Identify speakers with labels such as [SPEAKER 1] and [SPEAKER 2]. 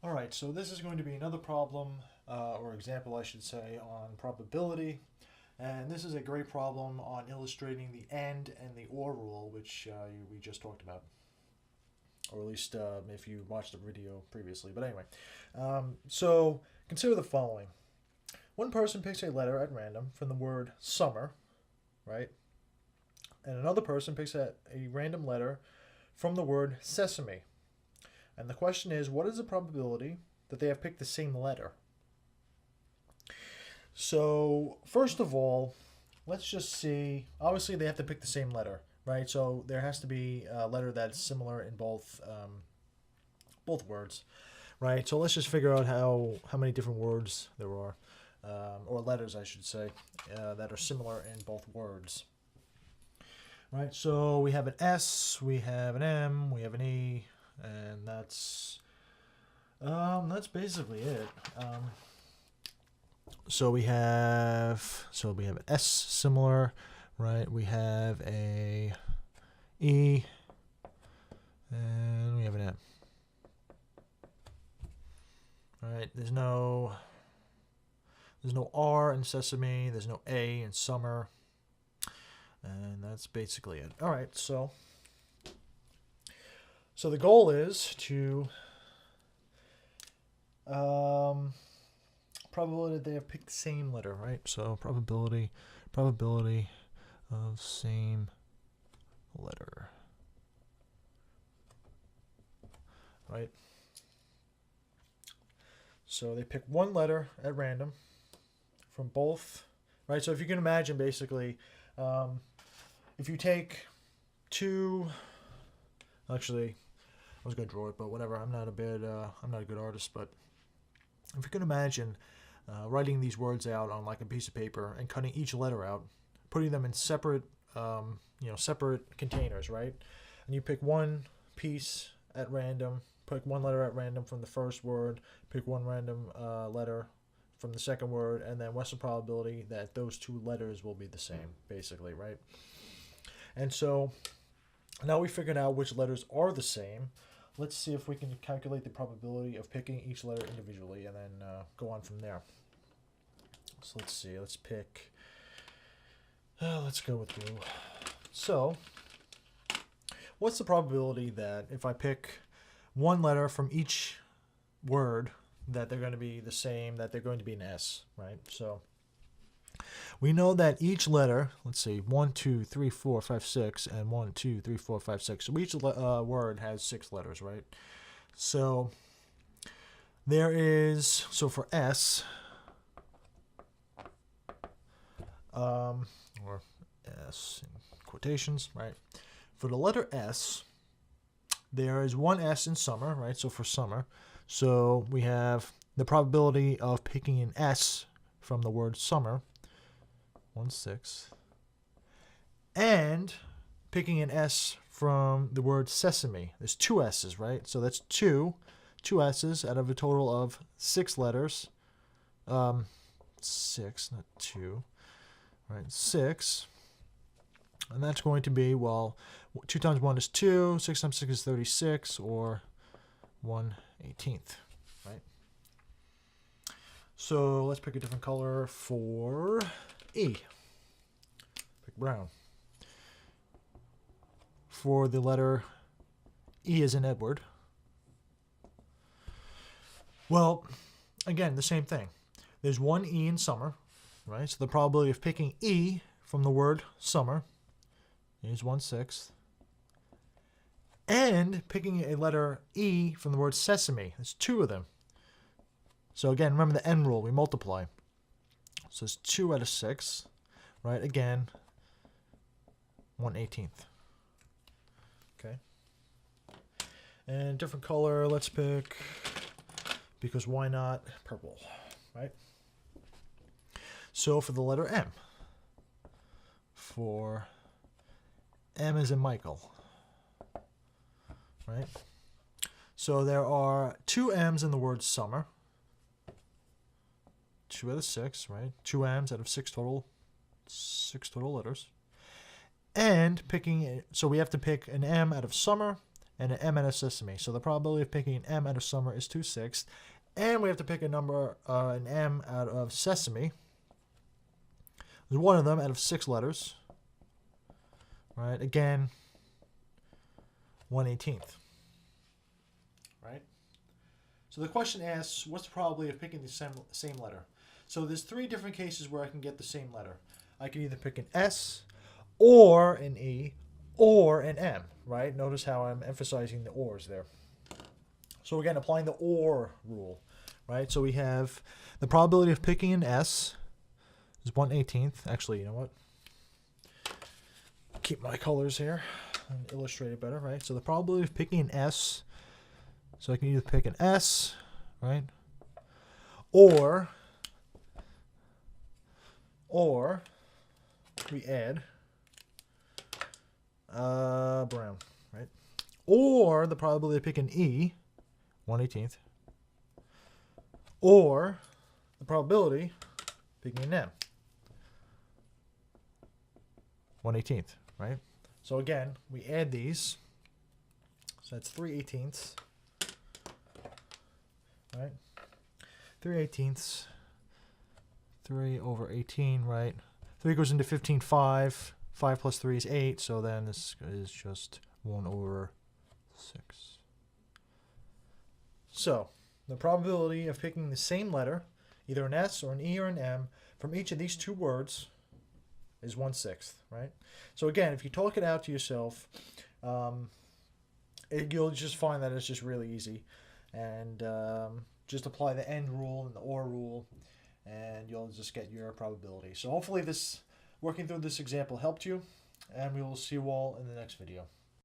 [SPEAKER 1] Alright, so this is going to be another problem, or example I should say, on probability. And this is a great problem on illustrating the AND and the OR rule, which we just talked about. Or at least if you watched the video previously. But anyway, so consider the following. One person picks a letter at random from the word summer, right? And another person picks a random letter from the word sesame. And the question is, what is the probability that they have picked the same letter? So, first of all, let's just see. Obviously, they have to pick the same letter, right? So there has to be a letter that's similar in both words, right? So let's just figure out how many different words there are, or letters, I should say, that are similar in both words. Right, so we have an S, we have an M, we have an E, and that's basically it. So we have an S similar, right? We have a E, and we have an M. All right, there's no R in sesame. There's no A in summer. And that's basically it. All right, so the goal is to probability that they have picked the same letter, right? So probability of same letter, right? So they pick one letter at random from both, right? So if you can imagine, basically, if you take two, actually, I was gonna draw it, but whatever. I'm not a good artist. But if you can imagine writing these words out on like a piece of paper and cutting each letter out, putting them in separate, separate containers, right? And you pick one piece at random, pick one letter at random from the first word, pick one random letter from the second word, and then what's the probability that those two letters will be the same, basically, right? And so now we figured out which letters are the same. Let's see if we can calculate the probability of picking each letter individually and then go on from there. So let's see, let's pick, let's go with blue. So what's the probability that if I pick one letter from each word that they're going to be the same, that they're going to be an S, right? So we know that each letter, let's see, 1, 2, 3, 4, 5, 6, and 1, 2, 3, 4, 5, 6. So each word has 6 letters, right? So there is, so for S, or S in quotations, right? For the letter S, there is one S in summer, right? So for summer, so we have the probability of picking an S from the word summer, 1/6, and picking an S from the word sesame. There's 2 S's, right? So that's two S's out of a total of 6 letters. 6, not 2, right? 6. And that's going to be, well, 2 times 1 is 2, 6 times 6 is 36, or 1/18, right? So let's pick a different color for E. Pick brown. For the letter E as in Edward. Well, again, the same thing. There's one E in summer, right? So the probability of picking E from the word summer is 1/6. And picking a letter E from the word sesame. There's 2 of them. So again, remember the N rule, we multiply. So it's 2 out of 6, right? Again, 1/18. Okay. And different color, let's pick, because why not, purple, right? So for the letter M, for M as in Michael, right? So there are 2 M's in the word summer. 2 out of 6, right? 2 M's out of 6 total letters. And picking, so we have to pick an M out of summer and an M out of Sesame. So the probability of picking an M out of Summer is 2/6. And we have to pick a number, an M out of Sesame. There's one of them out of 6 letters. Right? Again, 1/18. Right? So the question asks, what's the probability of picking the same letter? So there's 3 different cases where I can get the same letter. I can either pick an S, or an E, or an M, right? Notice how I'm emphasizing the ors there. So again, applying the or rule, right? So we have the probability of picking an S is 1/18. Actually, you know what? Keep my colors here and illustrate it better, right? So the probability of picking an S, so I can either pick an S, right? Or we add brown, right? Or the probability of picking E, 1/18. Or the probability of picking an M, 1/18, right? So again, we add these. So that's 3/18, right? 3/18. 3 over 18, right? 3 goes into 15/5. 5 plus 3 is 8, so then this is just 1 over 6. So, the probability of picking the same letter, either an S or an E or an M, from each of these 2 words is 1/6, right? So again, if you talk it out to yourself, you'll just find that it's just really easy. And just apply the AND rule and the OR rule, and you'll just get your probability. So hopefully working through this example helped you, and we will see you all in the next video.